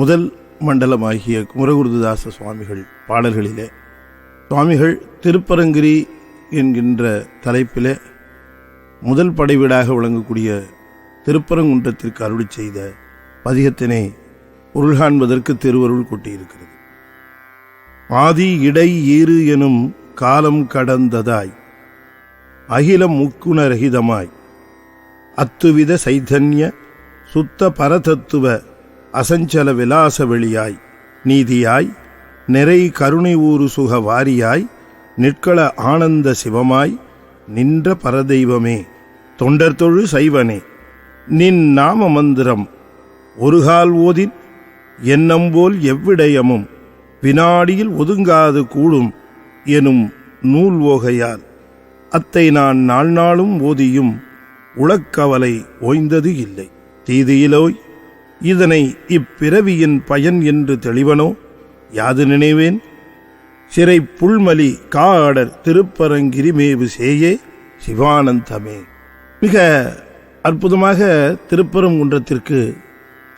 முதல் மண்டலமாகிய குமரகுருதாச சுவாமிகள் பாடல்களிலே சுவாமிகள் திருப்பரங்கிரி என்கின்ற தலைப்பிலே முதல் படைவீடாக விளங்கக்கூடிய திருப்பரங்குன்றத்திற்கு அருளி செய்த பதிகத்தினை பொருள் காண்பதற்கு திருவருள் கொட்டியிருக்கிறது. ஆதி இடை ஈறு எனும் காலம் கடந்ததாய் அகிலம் முக்குணரகிதமாய் அத்துவித சைதன்ய சுத்த பரதத்துவ அசஞ்சல விலாச வெளியாய் நீதியாய் நிறை கருணை ஊறு சுக வாரியாய் நிற்கள ஆனந்த சிவமாய் நின்ற பரதெய்வமே தொண்டர்தொழு சைவனே நின் நாம மந்திரம் ஒருகால் ஓதின் எண்ணம்போல் எவ்விடயமும் வினாடியில் ஒதுங்காது கூடும் எனும் நூல் ஓகையால் அத்தை நான் நாள் நாளும் ஓதியும் உளக்கவலை ஓய்ந்தது இல்லை. தீதியிலோய் இதனை இப்பிறவியின் பயன் என்று தெளிவனோ யாது நினைவேன் சிறை புல்மலி காடர் திருப்பரங்கிரி மேவு சேயே சிவானந்தமே. மிக அற்புதமாக திருப்பரங்குன்றத்திற்கு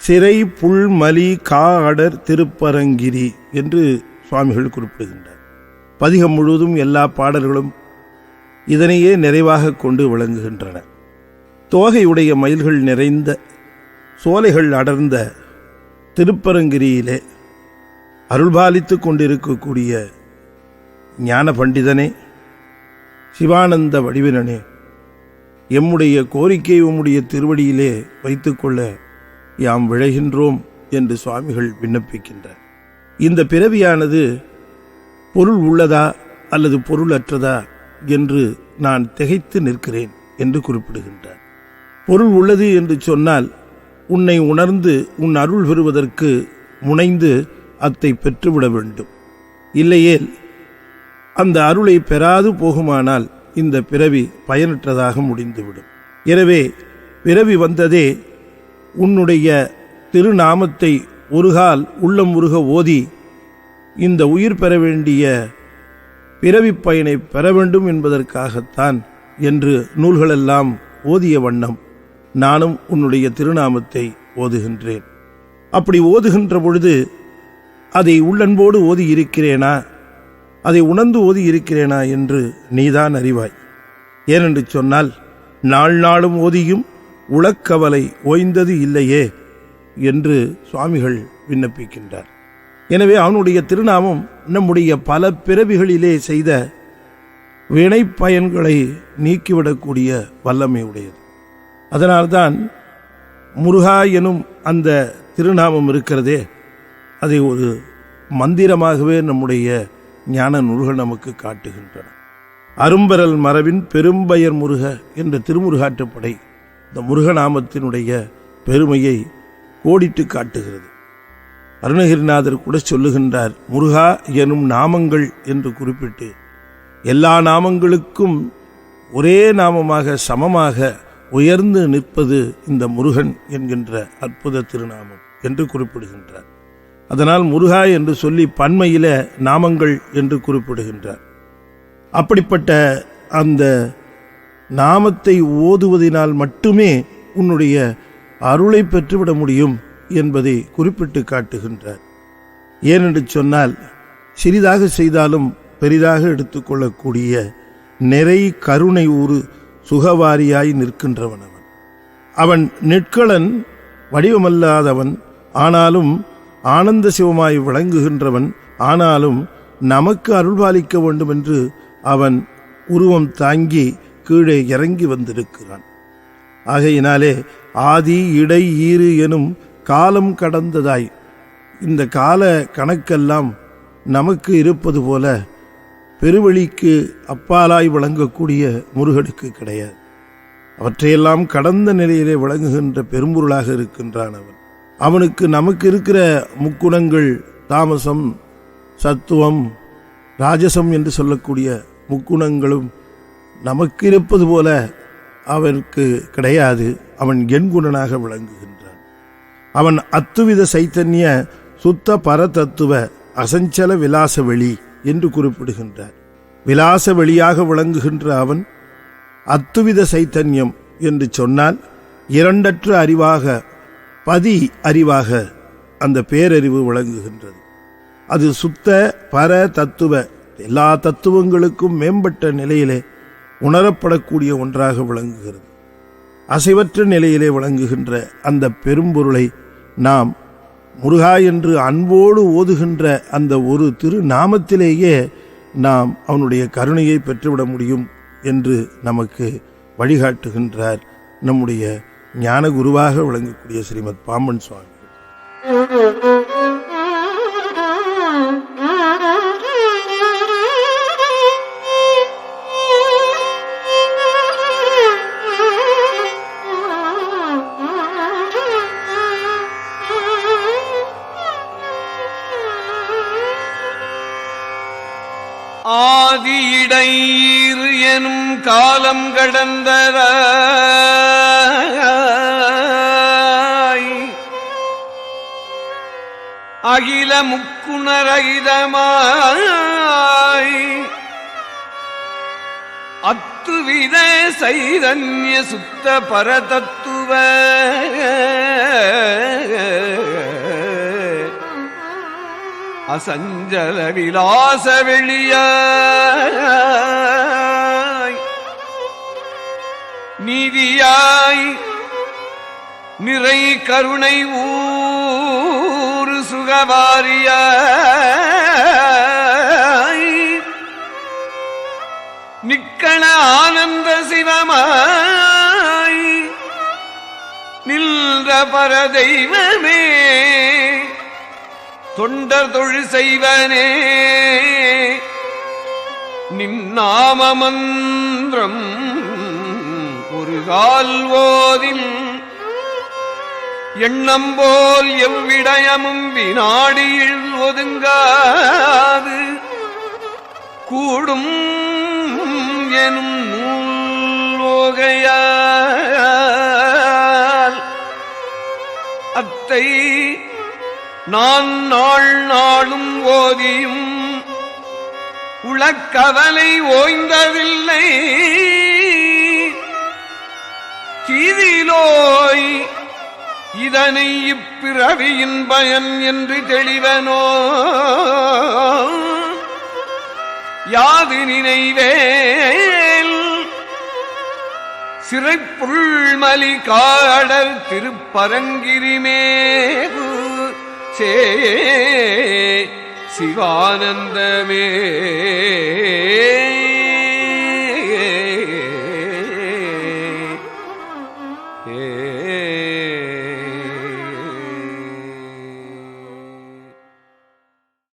சிறை புல்மலி காடர் திருப்பரங்கிரி என்று சுவாமிகள் குறிப்பிடுகின்றார். பதிகம் முழுவதும் எல்லா பாடல்களும் இதனையே நிறைவாக கொண்டு விளங்குகின்றன. தோகையுடைய மயில்கள் நிறைந்த சோலைகள் அடர்ந்த திருப்பரங்கிரியிலே அருள்பாலித்து கொண்டிருக்கக்கூடிய ஞான பண்டிதனே, சிவானந்த வடிவினனே, எம்முடைய கோரிக்கை உம்முடைய திருவடியிலே வைத்துக்கொள்ள யாம் விழைகின்றோம் என்று சுவாமிகள் விண்ணப்பிக்கின்றார். இந்த பிறவியானது பொருள் உள்ளதா அல்லது பொருள் அற்றதா என்று நான் திகைத்து நிற்கிறேன் என்று குறிப்பிடுகின்றார். பொருள் உள்ளது என்று சொன்னால் உன்னை உணர்ந்து உன் அருள் பெறுவதற்கு முனைந்து அத்தை பெற்றுவிட வேண்டும். இல்லையேல் அந்த அருளை பெறாது போகுமானால் இந்த பிறவி பயனற்றதாக முடிந்துவிடும். எனவே பிறவி வந்ததே உன்னுடைய திருநாமத்தை ஒருகால் உள்ளம் உருக ஓதி இந்த உயிர் பெற வேண்டிய பிறவி பயனை பெற வேண்டும் என்பதற்காகத்தான் என்று நூல்களெல்லாம் ஓதிய வண்ணம் நானும் உன்னுடைய திருநாமத்தை ஓதுகின்றேன். அப்படி ஓதுகின்ற பொழுது அதை உள்ளன்போடு ஓதி இருக்கிறேனா, அதை உணர்ந்து ஓதி இருக்கிறேனா என்று நீதான் அறிவாய். ஏனென்று சொன்னால் நாள் நாளும் ஓதியும் உளக்கவலை ஓய்ந்தது இல்லையே என்று சுவாமிகள் விண்ணப்பிக்கின்றார். எனவே அவனுடைய திருநாமம் நம்முடைய பல பிறவிகளிலே செய்த வினை பயன்களை நீக்கிவிடக்கூடிய வல்லமை உடையது. அதனால்தான் முருகா எனும் அந்த திருநாமம் இருக்கிறதே, அதை ஒரு மந்திரமாகவே நம்முடைய ஞான நூல்கள் நமக்கு காட்டுகின்றன. அரும்பரல் மரபின் பெரும்பயர் முருக என்ற திருமுருகாற்றுப்படை இந்த முருகநாமத்தினுடைய பெருமையை கோடிட்டு காட்டுகிறது. அருணகிரிநாதர் கூட சொல்லுகின்றார், முருகா எனும் நாமங்கள் என்று குறிப்பிட்டு எல்லா நாமங்களுக்கும் ஒரே நாமமாக சமமாக உயர்ந்து நிற்பது இந்த முருகன் என்கின்ற அற்புத திருநாமம் என்று குறிப்பிடுகின்றார். அதனால் முருகா என்று சொல்லி பன்மையில நாமங்கள் என்று குறிப்பிடுகின்றார். அப்படிப்பட்ட அந்த நாமத்தை ஓதுவதனால் மட்டுமே உன்னுடைய அருளை பெற்றுவிட முடியும் என்பதை குறிப்பிட்டு காட்டுகின்றார். ஏனென்று சொன்னால் சிறிதாக செய்தாலும் பெரிதாக எடுத்துக்கொள்ளக்கூடிய நிறை கருணை ஊறு சுகவாரியாய் நிற்கின்றவன் அவன். அவன் நிற்களன் வடிவமல்லாதவன், ஆனாலும் ஆனந்த சிவமாய் விளங்குகின்றவன். ஆனாலும் நமக்கு அருள்பாலிக்க வேண்டும் என்று அவன் உருவம் தாங்கி கீழே இறங்கி வந்திருக்கிறான். ஆகையினாலே ஆதி இடை ஈறு எனும் காலம் கடந்ததாய் இந்த கால கணக்கெல்லாம் நமக்கு இருப்பது போல பெருவெளிக்கு அப்பாலாய் விளங்கக்கூடிய முருகனுக்கு கிடையாது. அவற்றையெல்லாம் கடந்த நிலையிலே விளங்குகின்ற பெரும்பொருளாக இருக்கின்றான் அவன். அவனுக்கு நமக்கு இருக்கிற முக்குணங்கள் தாமசம், சத்துவம், ராஜசம் என்று சொல்லக்கூடிய முக்குணங்களும் நமக்கு இருப்பது போல அவனுக்கு கிடையாது. அவன் எண்குணனாக விளங்குகின்றான். அவன் அத்துவித சைத்தன்ய சுத்த பரதத்துவ அசஞ்சல விலாச வெளி என்று குறிப்பிடுகின்றார். விலாச வெளியாக விளங்குகின்ற அவன் அத்துவித சைத்தன்யம் என்று சொன்னால் இரண்டற்ற அறிவாக, பதி அறிவாக அந்த பேரறிவு விளங்குகின்றது. அது சுத்த பர தத்துவ எல்லா தத்துவங்களுக்கும் மேம்பட்ட நிலையிலே உணரப்படக்கூடிய ஒன்றாக விளங்குகிறது. அசைவற்ற நிலையிலே விளங்குகின்ற அந்த பெரும்பொருளை நாம் முருகா என்று அன்போடு ஓதுகின்ற அந்த ஒரு திருநாமத்திலேயே நாம் அவனுடைய கருணையை பெற்றுவிட முடியும் என்று நமக்கு வழிகாட்டுகின்றார் நம்முடைய ஞான குருவாக விளங்கக்கூடிய ஸ்ரீமத் பாம்பன் சுவாமி. ஆதியிடையீர் எனும் காலம் கடந்தர அகில முக்குணரகிதமாய் அத்துவித சைதன்ய சுத்த பரதத்துவ அசஞ்சல விலாச வெளியாய் நீதியாய் நிறை கருணை ஊறு சுகவாரியாய் நிக்கண ஆனந்த சிவமாய் நின்ற பரதெய்வமே தொண்டர் தொழில் செய்வனே நின்னாம மந்திரம் ஒரு கால் ஓதில் எண்ணம் போல் எவ்விடயமும் வினாடியில் ஒதுங்காது கூடும் எனும் நூல்கையால் அத்தை நான் நாள் நாளும் ஓதியும் உளக்கவலை ஓய்ந்ததில்லை கீதிலோய் இதனை இப்பிறவியின் பயன் என்று தெளிவனோ யாது நினைவேல் சிறைப்புள்மலி காடல் திருப்பரங்கிரிமேகு சே சிவானந்தமே